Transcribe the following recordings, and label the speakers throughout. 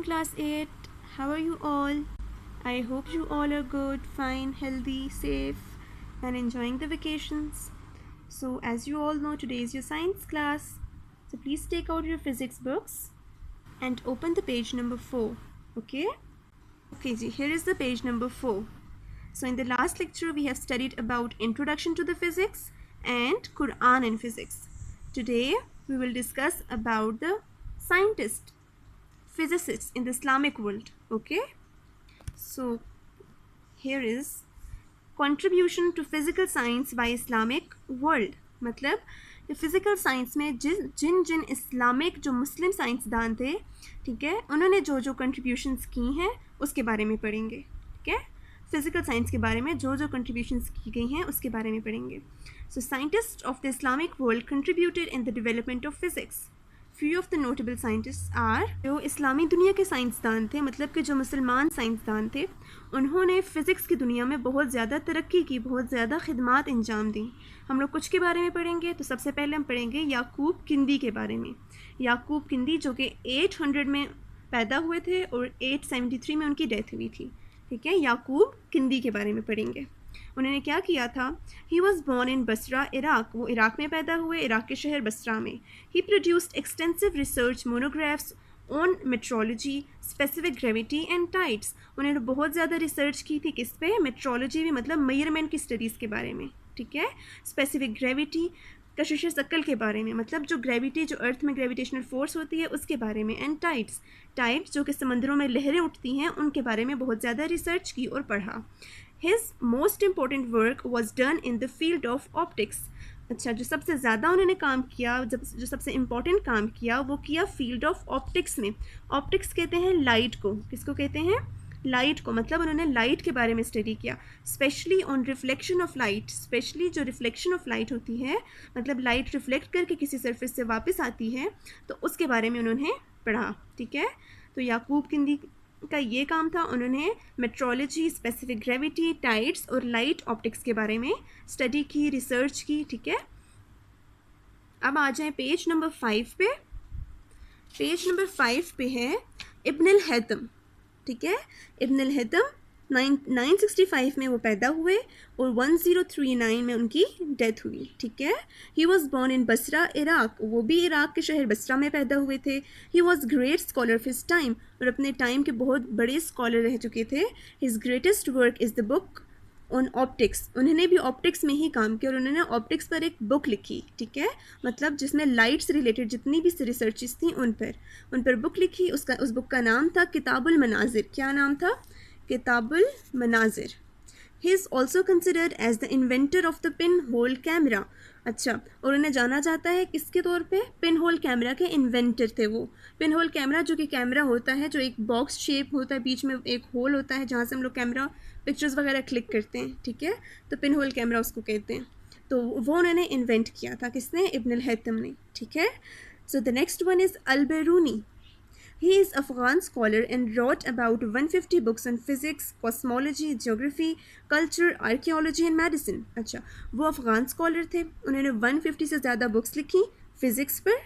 Speaker 1: class 8. How are you all? I hope you all are good, fine, healthy, safe, and enjoying the vacations. So, as you all know, today is your science class. So, please take out your physics books and open the page number 4. Okay? Okay, ji, here is the page number 4. So, in the last lecture, we have studied about Introduction to the Physics and Quran in Physics. Today, we will discuss about the scientist, physicists in the Islamic world. Okay? So, here is contribution to physical science by Islamic world. मतलब physical science में जिन Islamic जो मुस्लिम साइंसदान थे, ठीक है, उन्होंने जो जो contributions की हैं उसके बारे में पढ़ेंगे. ठीक है, फिजिकल साइंस के बारे में जो जो कंट्रीब्यूशंस की गई हैं उसके बारे में पढ़ेंगे. So scientist of the Islamic world contributed in the development of physics. Few of the notable scientist are, जो इस्लामी दुनिया के साइंसदान थे, मतलब कि जो मुसलमान साइंसदान थे, उन्होंने फ़िज़िक्स की दुनिया में बहुत ज़्यादा तरक्की की, बहुत ज़्यादा खिदमात अंजाम दी. हम लोग कुछ के बारे में पढ़ेंगे. तो सबसे पहले हम पढ़ेंगे याकूब किंदी के बारे में. याकूब किंदी जो कि 800 में पैदा हुए थे और 873 में उनकी डेथ हुई थी. ठीक है, याकूब किंदी के बारे में पढ़ेंगे. उन्होंने क्या किया था? He was born in Basra, Iraq. वो इराक में पैदा हुए, इराक के शहर बसरा में. He produced extensive research monographs on metrology, specific gravity and tides. उन्होंने बहुत ज़्यादा रिसर्च की थी किस पे? मेट्रोलॉजी में, मतलब मेजरमेंट की स्टडीज़ के बारे में. ठीक है, स्पेसिफिक ग्रेविटी, कशिश शक्ल के बारे में, मतलब जो ग्रेविटी, जो अर्थ में ग्रेविटेशनल फोर्स होती है उसके बारे में. एंड टाइड्स, टाइड्स जो कि समंदरों में लहरें उठती हैं, उनके बारे में बहुत ज़्यादा रिसर्च की और पढ़ा. His most important work was done in the field of optics. अच्छा, जो सबसे ज़्यादा उन्होंने काम किया, जो सबसे इम्पोर्टेंट काम किया, वो किया फील्ड ऑफ ऑप्टिक्स में. ऑप्टिक्स कहते हैं लाइट को. किसको कहते हैं? लाइट को. मतलब उन्होंने लाइट के बारे में स्टडी किया, specially on reflection of light. Specially जो रिफ्लेक्शन ऑफ लाइट होती है, मतलब लाइट रिफ्लेक्ट करके किसी सरफेस से वापस आती है, तो उसके बारे में उन्होंने पढ़ा. ठीक है, तो याकूब किंदी का ये काम था. उन्होंने मेट्रोलॉजी, स्पेसिफिक ग्रेविटी, टाइड्स और लाइट ऑप्टिक्स के बारे में स्टडी की, रिसर्च की. ठीक है, अब आ जाए पेज नंबर 5 पे. पेज नंबर 5 पे है इब्न अल हैतम. ठीक है, इब्न अल हैतम 965 में वो पैदा हुए और 1039 में उनकी डेथ हुई. ठीक है, he was born in Basra, Iraq. वो भी इराक के शहर बसरा में पैदा हुए थे. He was great scholar of his time, और अपने टाइम के बहुत बड़े स्कॉलर रह चुके थे. His greatest work is the book on optics. उन्होंने भी ऑप्टिक्स में ही काम किया और उन्होंने ऑप्टिक्स पर एक बुक लिखी. ठीक है, मतलब जिसमें लाइट से रिलेटेड जितनी भी रिसर्चेस थी उन पर बुक लिखी. उस बुक का नाम था किताबुल मनाजिर. क्या नाम था? किताबुल मनाजिर. He is also considered as the inventor of the pin hole camera. अच्छा, और उन्हें जाना जाता है किसके तौर पे? पिन होल कैमरा के इन्वेंटर थे वो. पिन होल कैमरा जो कि कैमरा होता है, जो एक बॉक्स शेप होता है, बीच में एक होल होता है जहाँ से हम लोग कैमरा पिक्चर्स वगैरह क्लिक करते हैं. ठीक है, तो पिन होल कैमरा उसको कहते हैं. तो वो उन्होंने इन्वेंट किया था. किसने? इब्न अल हैतम ने. ठीक है, so the next one is Al-Biruni. He is Afghan scholar and wrote about 150 books on physics, cosmology, geography, culture, archaeology and medicine. अच्छा, वो अफ़गान स्कॉलर थे. उन्होंने 150 से ज़्यादा बुक्स लिखी फिज़िक्स पर,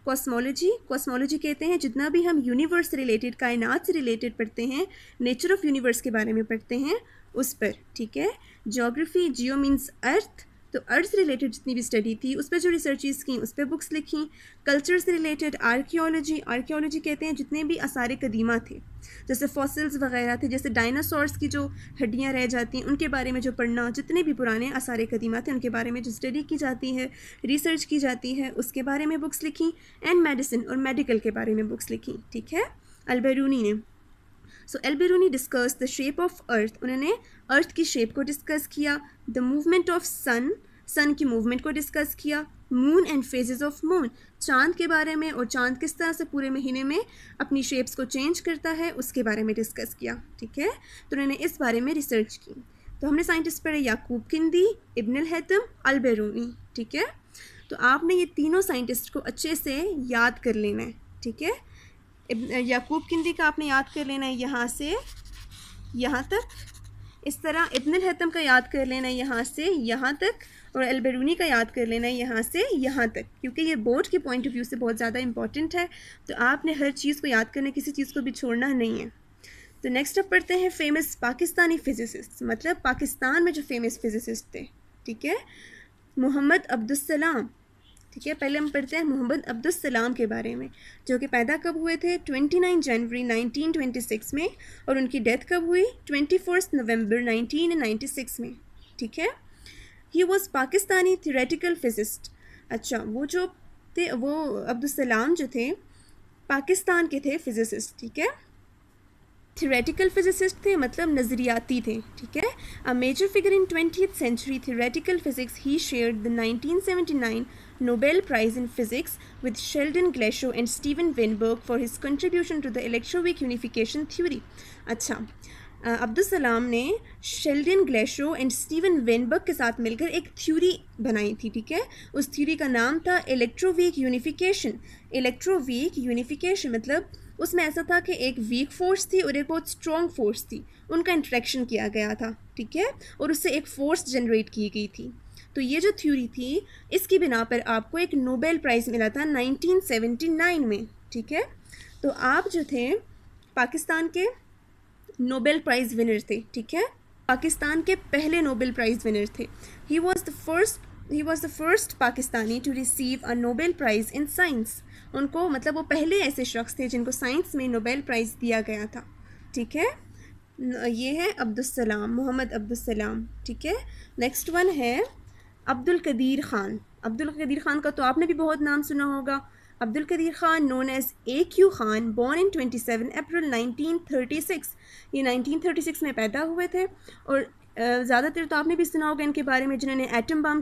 Speaker 1: कॉस्मोलॉजी कहते हैं जितना भी हम यूनिवर्स से रिलेटेड, कायनात से रिलेटेड पढ़ते हैं, नेचर ऑफ यूनिवर्स के बारे में पढ़ते हैं, उस पर. ठीक है, जियोग्राफी, जियो मीन्स अर्थ, तो अर्थ से रिलेटेड जितनी भी स्टडी थी उस पर जो रिसर्चेस की उस पर बुक्स लिखी. कल्चर से रिलेटेड आर्कियोलॉजी कहते हैं जितने भी आसार कदीमा थे, जैसे फॉसिल्स वगैरह थे, जैसे डायनासोर्स की जो हड्डियाँ रह जाती हैं उनके बारे में जो पढ़ना, जितने भी पुराने आसार कदीमा थे उनके बारे में जो स्टडी की जाती है, रिसर्च की जाती है, उसके बारे में बुक्स लिखी. एंड मेडिसिन और मेडिकल के बारे में बुक्स लिखी. ठीक है, अल-बिरूनी ने. सो Al-Biruni discuss the shape of earth. उन्होंने अर्थ की शेप को डिस्कस किया. द मूवमेंट ऑफ सन की मूवमेंट को डिस्कस किया. Moon and phases of moon, चांद के बारे में, और चांद किस तरह से पूरे महीने में अपनी शेप्स को चेंज करता है उसके बारे में डिस्कस किया. ठीक है, तो उन्होंने इस बारे में रिसर्च की. तो हमने साइंटिस्ट पढ़े याकूब किंदी, इब्न अल हैतम, अल-बिरूनी. ठीक है, तो आपने ये तीनों साइंटिस्ट को अच्छे से याद कर लेना है. ठीक है, याकूब किंदी का आपने याद कर लेना है यहाँ से यहाँ तक, इस तरह इब्न अल-हैथम का याद कर लेना यहाँ से यहाँ तक, और अल-बिरूनी का याद कर लेना यहाँ से यहाँ तक, क्योंकि ये बोर्ड के पॉइंट ऑफ व्यू से बहुत ज़्यादा इंपॉर्टेंट है। तो आपने हर चीज़ को याद करना, किसी चीज़ को भी छोड़ना नहीं है। तो नेक्स्ट अब पढ़ते हैं फेमस पाकिस्तानी फिजिसिस्ट, मतलब पाकिस्तान में जो फेमस फिजिसिस्ट थे, ठीक है, मोहम्मद अब्दुस्सलाम। ठीक है, पहले हम पढ़ते हैं मोहम्मद अब्दुस्सलाम के बारे में, जो कि पैदा कब हुए थे 29 जनवरी 1926 में, और उनकी डेथ कब हुई 21 नवंबर 1996 में। ठीक है, he was Pakistani theoretical physicist. अच्छा, वो जो थे, वो अब्दुस्सलाम जो थे पाकिस्तान के थे फिजिसिस्ट। ठीक है, थियोरेटिकल फिजिसिस्ट थे मतलब नज़रियाती थे। ठीक है, a major figure in 20th century theoretical physics, he shared the 1979 Nobel Prize in Physics with Sheldon Glashow and Steven Weinberg for his contribution to the electroweak unification theory। अच्छा, अब्दुस्सलाम ने Sheldon ग्लेशो and Steven Weinberg के साथ मिलकर एक theory बनाई थी। ठीक है, उस थ्योरी का नाम था इलेक्ट्रोवीक यूनिफिकेशन। इलेक्ट्रोवीक यूनिफिकेशन मतलब उसमें ऐसा था कि एक वीक फोर्स थी और एक बहुत स्ट्रॉन्ग फोर्स थी, उनका इंट्रैक्शन किया गया था। ठीक है, और उससे एक फोर्स जनरेट की गई थी। तो ये जो थ्योरी थी, इसकी बिना पर आपको एक नोबेल प्राइज़ मिला था 1979 में। ठीक है, तो आप जो थे पाकिस्तान के नोबेल प्राइज़ विनर थे। ठीक है, पाकिस्तान के पहले नोबेल प्राइज़ विनर थे। He was the first Pakistani to receive a Nobel prize in science. उनको मतलब वो पहले ऐसे शख्स थे जिनको साइंस में नोबेल प्राइज़ दिया गया था। ठीक है, ये है अब्दुस्सलाम, मोहम्मद अब्दुस्सलाम। ठीक है, नेक्स्ट वन है अब्दुल कदीर ख़ान। अब्दुल कदीर ख़ान का तो आपने भी बहुत नाम सुना होगा। Abdul Qadeer Khan known as AQ Khan, born in 27 April 1936। ये 1936 में पैदा हुए थे, और ज़्यादातर तो आपने भी सुना होगा इनके बारे में, जिन्होंने एटम बम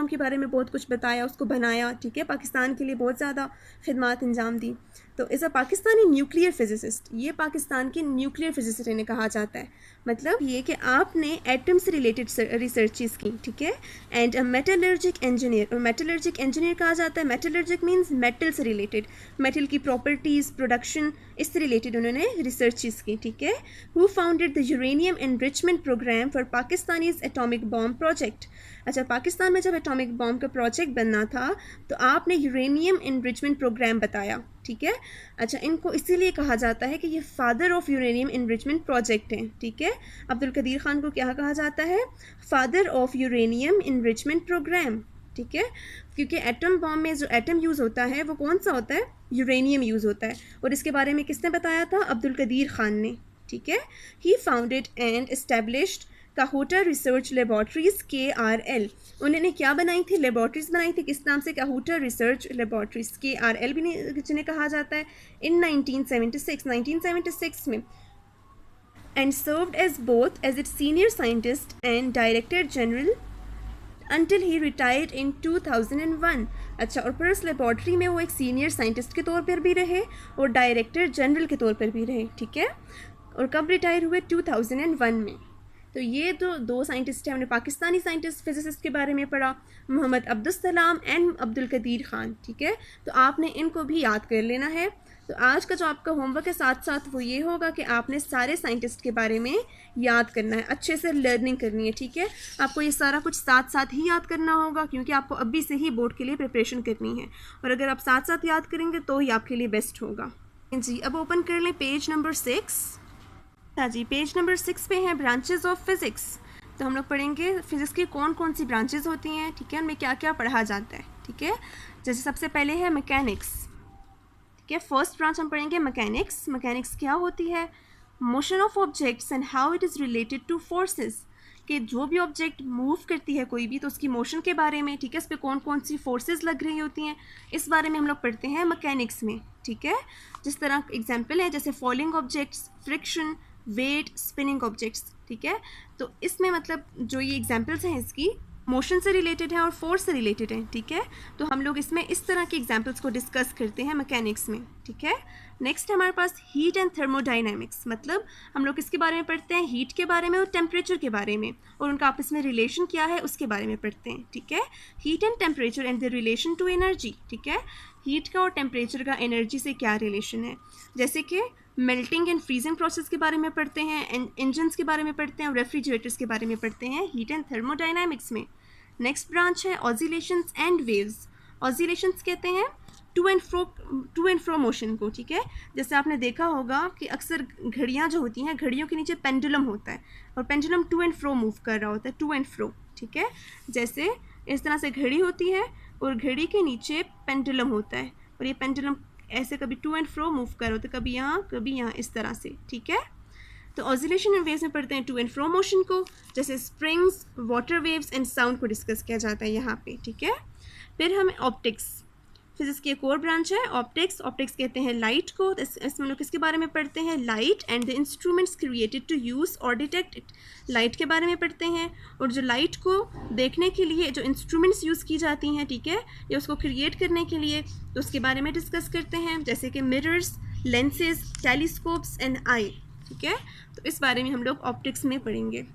Speaker 1: के बारे में बहुत कुछ बताया, उसको बनाया। ठीक है, पाकिस्तान के लिए बहुत ज़्यादा खिदमत अंजाम दी। तो as a Pakistani nuclear physicist, ये पाकिस्तान के न्यूक्लियर फिजिसिस्ट इन्हें कहा जाता है। मतलब ये कि आपने एटम से रिलेटेड रिसर्चेस की। ठीक है, एंड अ मेटलर्जिक इंजीनियर, और मेटलर्जिक इंजीनियर कहा जाता है। मेटलर्जिक मीन्स मेटल से रिलेटेड, मेटल की प्रॉपर्टीज़, प्रोडक्शन, इससे रिलेटेड उन्होंने रिसर्चेस की। ठीक है, who founded the uranium enrichment programme for Pakistan's atomic bomb project. अच्छा, पाकिस्तान में जब एटॉमिक बॉम्ब का प्रोजेक्ट बनना था तो आपने यूरेनियम एनरिचमेंट प्रोग्राम बताया। ठीक है, अच्छा, इनको इसीलिए कहा जाता है कि ये father of uranium enrichment project हैं। ठीक है, अब्दुल कदीर ख़ान को क्या कहा जाता है? Father of uranium enrichment programme. ठीक है, क्योंकि एटम बॉम्ब में जो एटम यूज़ होता है वो कौन सा होता है? यूरेनियम यूज़ होता है, और इसके बारे में किसने बताया था? अब्दुल कदीर ख़ान ने। ठीक है, he founded and established Kahuta research laboratories KRL। उन्होंने क्या बनाई थी? लेबॉर्ट्रीज बनाई थी। किस नाम से? काहूटा रिसर्च लेबॉर्ट्रीज, KRL भी जिन्हें कहा जाता है, इन 1976 में, and served as both as its senior scientist and director general until he retired in 2001। अच्छा, और फिर उस लेबॉर्ट्री में वो एक सीनियर साइंटिस्ट के तौर पर भी रहे और डायरेक्टर जनरल के तौर पर भी रहे। ठीक है, और कब रिटायर हुए? 2001 में। तो ये तो दो साइंटिस्ट हैं। हमने पाकिस्तानी साइंटिस्ट फिजिसिस्ट के बारे में पढ़ा, मोहम्मद अब्दुस्सलाम एंड अब्दुल कदीर ख़ान। ठीक है, तो आपने इनको भी याद कर लेना है। तो आज का जो आपका होमवर्क है साथ साथ वो ये होगा कि आपने सारे साइंटिस्ट के बारे में याद करना है, अच्छे से लर्निंग करनी है। ठीक है, आपको ये सारा कुछ साथ साथ ही याद करना होगा, क्योंकि आपको अभी से ही बोर्ड के लिए प्रिपरेशन करनी है, और अगर आप साथ साथ याद करेंगे तो ही आपके लिए बेस्ट होगा। जी, अब ओपन कर लें पेज नंबर 6। हाँ जी, पेज नंबर 6 पे हैं ब्रांचेस ऑफ फिज़िक्स। तो हम लोग पढ़ेंगे फिज़िक्स की कौन कौन सी ब्रांचेस होती हैं। ठीक है, उनमें क्या क्या पढ़ा जाता है। ठीक है, जैसे सबसे पहले है मैकेनिक्स। ठीक है, फर्स्ट ब्रांच हम पढ़ेंगे मैकेनिक्स। मैकेनिक्स क्या होती है? Motion of objects and how it is related two forces, कि जो भी ऑब्जेक्ट मूव करती है कोई भी, तो उसकी मोशन के बारे में, ठीक है, इस पर कौन कौन सी फोर्सेस लग रही होती हैं, इस बारे में हम लोग पढ़ते हैं मैकेनिक्स में। ठीक है, जिस तरह एग्जांपल है जैसे falling objects, friction, weight, spinning objects. ठीक है, तो इसमें मतलब जो ये एग्जांपल्स हैं इसकी मोशन से रिलेटेड है और फोर्स से रिलेटेड है। ठीक है, तो हम लोग इसमें इस तरह के एग्जांपल्स को डिस्कस करते हैं मैकेनिक्स में। ठीक है, नेक्स्ट हमारे पास हीट एंड थर्मोडाइनमिक्स, मतलब हम लोग इसके बारे में पढ़ते हैं, हीट के बारे में और टेम्परेचर के बारे में, और उनका आपस में रिलेशन क्या है उसके बारे में पढ़ते हैं। ठीक है, heat and temperature and the relation to energy. ठीक है, हीट का और टेम्परेचर का एनर्जी से क्या रिलेशन है। जैसे कि मेल्टिंग एंड फ्रीजिंग प्रोसेस के बारे में पढ़ते हैं, इंजन्स के बारे में पढ़ते हैं और रेफ्रिजरेटर्स के बारे में पढ़ते हैं हीट एंड थर्मोडाइनामिक्स में। नेक्स्ट ब्रांच है ऑसिलेशंस एंड वेव्स। ऑसिलेशंस कहते हैं टू एंड फ्रो मोशन को, ठीक है। जैसे आपने देखा होगा कि अक्सर घड़ियाँ जो होती हैं, घड़ियों के नीचे पेंडुलम होता है और pendulum to and fro move कर रहा होता है, टू एंड फ्रो, ठीक है। जैसे इस तरह से घड़ी होती है और घड़ी के नीचे पेंडुलम होता है और ये पेंडुलम ऐसे कभी टू एंड फ्रो मूव कर रहा होता है, कभी यहाँ, इस तरह से, ठीक है। तो ऑसिलेशन एंड वेव्स में पढ़ते हैं टू एंड फ्रो मोशन को, जैसे springs, water waves and sound को डिस्कस किया जाता है यहाँ पे, ठीक है। फिर हमें ऑप्टिक्स, फिजिक्स की एक और ब्रांच है ऑप्टिक्स। ऑप्टिक्स कहते हैं लाइट को। इसमें लोग किसके बारे में पढ़ते हैं? Light and the instruments created to use और डिटेक्ट इट। लाइट के बारे में पढ़ते हैं और जो लाइट को देखने के लिए जो इंस्ट्रूमेंट्स यूज़ की जाती हैं, ठीक है, या उसको क्रिएट करने के लिए, तो उसके बारे में डिस्कस करते हैं, जैसे कि mirrors, lenses, telescopes and I, ठीक है। तो इस बारे में हम लोग ऑप्टिक्स में पढ़ेंगे।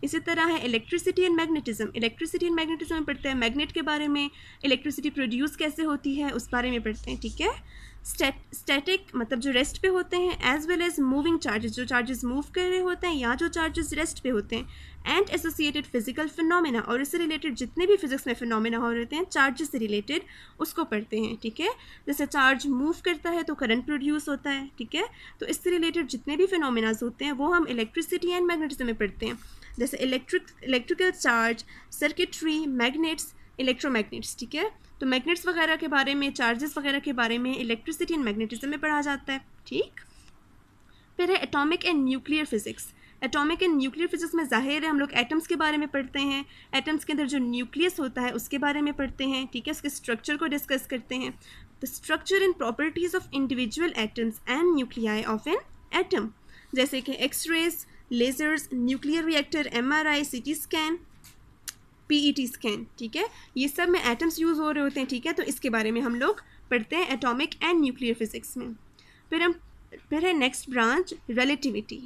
Speaker 1: इसी तरह है electricity and magnetism. Electricity and magnetism में पढ़ते हैं मैग्नेट के बारे में, इलेक्ट्रिसिटी प्रोड्यूस कैसे होती है उस बारे में पढ़ते हैं, ठीक है। स्टैटिक मतलब जो रेस्ट पे होते हैं, as well as moving charges, जो चार्जेस मूव कर रहे होते हैं या जो चार्जेस रेस्ट पे होते हैं, एंड एसोसिएटेड फिजिकल फिनोमेना, और इससे रिलेटेड जितने भी फिजिक्स में फिनोमेना हो रहे हैं चार्जेस से रिलेटेड, उसको पढ़ते हैं, ठीक है। जैसे चार्ज मूव करता है तो करंट प्रोड्यूस होता है, ठीक है। तो इससे रिलेटेड जितने भी फिनोमेनाज होते हैं वो हम इलेक्ट्रिसिटी एंड मैग्नेटिज्म में पढ़ते हैं, जैसे electrical charge, circuitry, magnets, electromagnets, ठीक है। तो मैग्नेट्स वगैरह के बारे में, चार्जेस वगैरह के बारे में इलेक्ट्रिसिटी एंड मैग्नेटिज्म में पढ़ा जाता है, ठीक। फिर है atomic and nuclear physics. Atomic and nuclear physics में जाहिर है हम लोग एटम्स के बारे में पढ़ते हैं, एटम्स के अंदर जो न्यूक्लियस होता है उसके बारे में पढ़ते हैं, ठीक है, उसके स्ट्रक्चर को डिस्कस करते हैं। The structure and properties of individual atoms and nuclei of an atom, जैसे कि X rays, lasers, nuclear reactor, MRI, CT scan, PET scan, ठीक है। ये सब में एटम्स यूज़ हो रहे होते हैं, ठीक है। तो इसके बारे में हम लोग पढ़ते हैं एटॉमिक एंड न्यूक्लियर फिजिक्स में। फिर है नेक्स्ट ब्रांच रिलेटिविटी।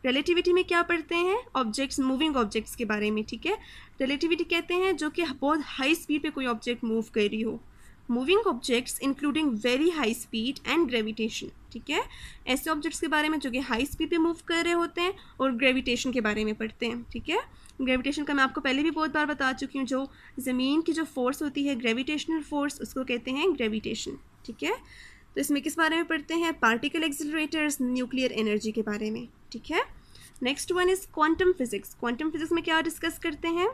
Speaker 1: रिलेटिविटी में क्या पढ़ते हैं? ऑब्जेक्ट्स, मूविंग ऑब्जेक्ट्स के बारे में, ठीक है। रिलेटिविटी कहते हैं जो कि बहुत हाई स्पीड पे कोई ऑब्जेक्ट मूव कर रही हो। Moving objects including very high speed and gravitation, ठीक है। ऐसे ऑब्जेक्ट्स के बारे में जो कि हाई स्पीड पे मूव कर रहे होते हैं, और ग्रेविटेशन के बारे में पढ़ते हैं, ठीक है। ग्रेविटेशन का मैं आपको पहले भी बहुत बार बता चुकी हूँ, जो ज़मीन की जो फोर्स होती है ग्रेविटेशनल फोर्स, उसको कहते हैं ग्रेविटेशन, ठीक है। तो इसमें किस बारे में पढ़ते हैं? पार्टिकल एक्सिलरेटर्स, न्यूक्लियर एनर्जी के बारे में, ठीक है। Next one is quantum physics. Quantum physics में क्या डिस्कस करते हैं?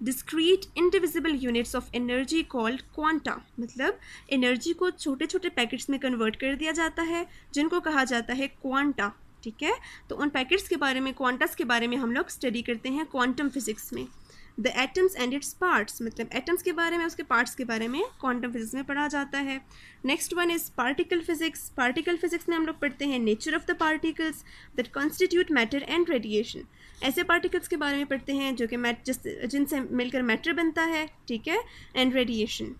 Speaker 1: Discrete indivisible units of energy called quanta, मतलब एनर्जी को छोटे छोटे पैकेट्स में कन्वर्ट कर दिया जाता है जिनको कहा जाता है क्वांटा, ठीक है। तो उन पैकेट्स के बारे में, क्वांटास के बारे में हम लोग स्टडी करते हैं क्वांटम फिजिक्स में। The atoms and its parts, मतलब एटम्स के बारे में, उसके पार्ट्स के बारे में क्वांटम फिजिक्स में पढ़ा जाता है। Next one is particle physics. Particle physics में हम लोग पढ़ते हैं nature of the particles that constitute matter and radiation. ऐसे पार्टिकल्स के बारे में पढ़ते हैं जो कि जिनसे मिलकर मैटर बनता है, ठीक है, and radiation.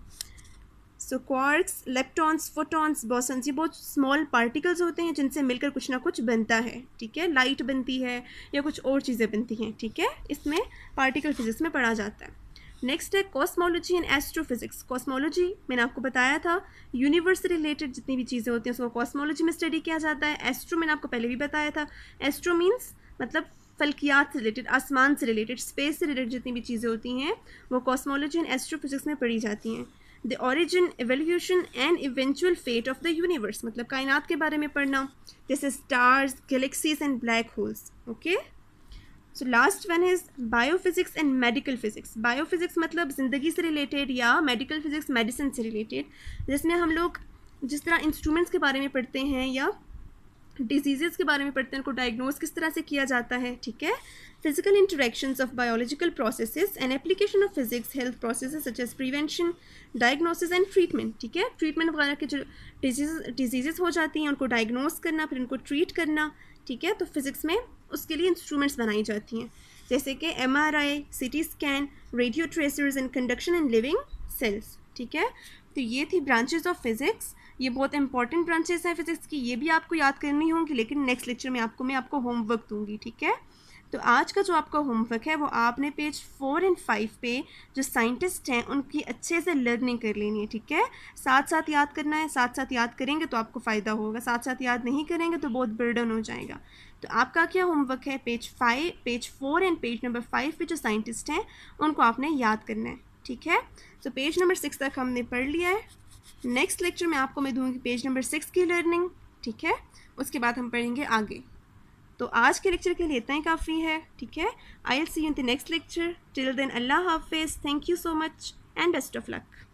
Speaker 1: So quarks, leptons, photons, bosons, ये बहुत स्मॉल पार्टिकल्स होते हैं जिनसे मिलकर कुछ ना कुछ बनता है, ठीक है। लाइट बनती है या कुछ और चीज़ें बनती हैं, ठीक है। इसमें पार्टिकल फिजिक्स में पढ़ा जाता है। नेक्स्ट है कॉस्मोलॉजी एंड एस्ट्रोफिजिक्स। कॉस्मोलॉजी मैंने आपको बताया था, यूनिवर्स से रिलेटेड जितनी भी चीज़ें होती हैं उसको कॉस्मोलॉजी में स्टडी किया जाता है। एस्ट्रो मैंने आपको पहले भी बताया था, एस्ट्रो मीन्स मतलब फल्कियात से रिलेटेड, आसमान से रिलेटेड, स्पेस से रिलेटेड जितनी भी चीज़ें होती हैं वो कॉस्मोलॉजी एंड एस्ट्रोफिजिक्स में पढ़ी जाती हैं। The origin, evolution and eventual fate of the universe, मतलब कायनात के बारे में पढ़ना, जैसे stars, galaxies and black holes, okay. So last one is biophysics and medical physics. Biophysics मतलब ज़िंदगी से रिलेटेड, या मेडिकल फिजिक्स मेडिसिन से रिलेटेड, जिसमें हम लोग जिस तरह इंस्ट्रूमेंट्स के बारे में पढ़ते हैं या डिजीज़ के बारे में पढ़ते हैं, उनको डायग्नोज किस तरह से किया जाता है, ठीक है। Physical interactions of biological processes and application of physics health processes such as prevention, diagnosis and treatment, ठीक है। ट्रीटमेंट वगैरह के जो डिजीज़ हो जाती हैं उनको डायग्नोज करना, फिर उनको ट्रीट करना, ठीक है। तो फिजिक्स में उसके लिए इंस्ट्रूमेंट्स बनाई जाती हैं, जैसे कि MRI, CT scan, radio tracers and conduction in living cells, ठीक है। तो ये थी ब्रांचेस ऑफ फिजिक्स। ये बहुत इंपॉर्टेंट ब्रांचेस हैं फिजिक्स की, ये भी आपको याद करनी होंगी, लेकिन नेक्स्ट लेक्चर में मैं आपको होमवर्क दूंगी, ठीक है। तो आज का जो आपका होमवर्क है वो आपने पेज 4 और 5 पे जो साइंटिस्ट हैं उनकी अच्छे से लर्निंग कर लेनी है, ठीक है। साथ साथ याद करना है, साथ साथ याद करेंगे तो आपको फ़ायदा होगा, साथ साथ याद नहीं करेंगे तो बहुत बर्डन हो जाएगा। तो आपका क्या होमवर्क है, पेज 4 एंड पेज नंबर 5 पे जो साइंटिस्ट हैं उनको आपने याद करना है, ठीक है। तो पेज नंबर 6 तक हमने पढ़ लिया है। नेक्स्ट लेक्चर में आपको मैं दूंगी पेज नंबर 6 की लर्निंग, ठीक है। उसके बाद हम पढ़ेंगे आगे। तो आज के लेक्चर के लिए इतना ही काफ़ी है, ठीक है। I will see you in the next lecture. Till then अल्लाह हाफिज़, thank you so much and best of luck.